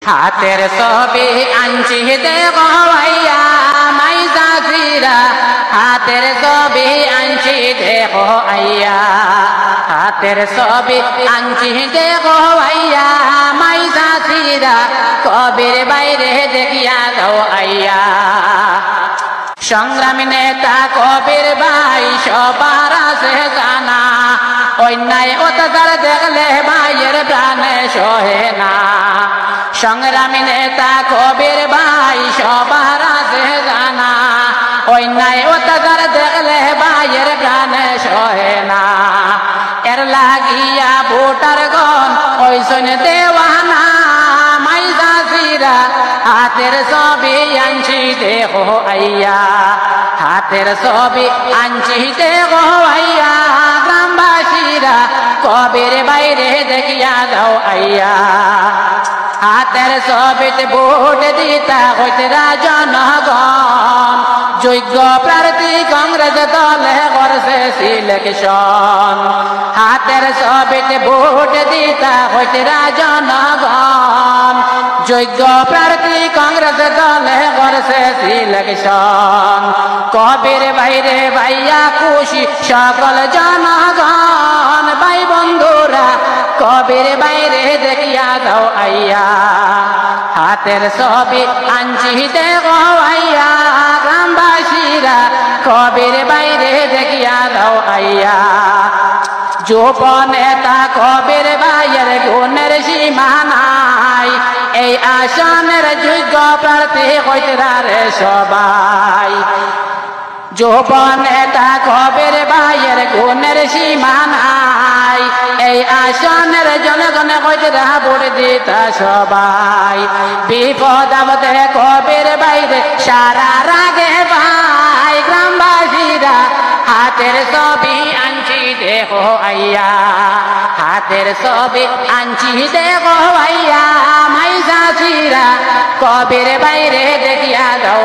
হাতের ছবি আনছি দেখো ভাইয়া মাই চাচিরা হাতের ছবি আনছি দেখো আইয়া হাতের ছবি আনছি দেখো ভাইয়া মাই চাচিরা কবির বাইরে দেখিয়া দাও আইয়া সংগ্রামী নেতা কবির ভাই সবার আছে জানা অন্যায় অত্যাচার দেখলে ভাইয়ের প্রাণে সহে না সংগ্রামী নেতা কবির ভাই সবার আছে জানা অন্যায় অত্যাচার দেখলে ভাইয়ের প্রাণে সহে না এর লাগিয়া ভোটার গণ ওইসন দেওয়ানা মাই চাচিরা হাতের ছবি আনছি দেখো আইয়া হাতের ছবি আনছি দেখো আইয়া গ্রামবাসীরা কবির বাইরে দেখিয়া দাও আইয়া হাতের ছবিতে ভোট দিতা হইতে জনগণ যোগ্য প্রার্থী কংগ্রেস দলে করছে সিলেকশন হাতের ছবিতে ভোট দিতা হইতে জনগণ যোগ্য প্রার্থী কংগ্রেস দলে করছে সিলেকশন কবির বাইরে ভাইয়া খুশি সকল জনগণ ভাই বন্ধুরা কবির বাইরে দেখিয়া দাও আইয়া হাতের ছবি আনছি দেখো আইয়া গ্রামবাসীরা কবির বাইরে দেখিয়া দাও আইয়া যুব নেতা কবির ভাইয়ের গুণের সীমা নাই এই আসনের যোগ্য প্রার্থী হইতে সবাই যুব নেতা কবির ভাইয়ের গুণের সীমা নাই এই আসনের জনগণ হইতে ভোট দিতা সবাই বিপদ আপদে কবির বাইরে সারা রাগে ভাই গ্রামবাসীরা হাতের ছবি আনছি দেখো আইয়া হাতের ছবি আনছি দেখো আইয়া মাই চাচিরা কবির বাইরে দেখিয়া দাও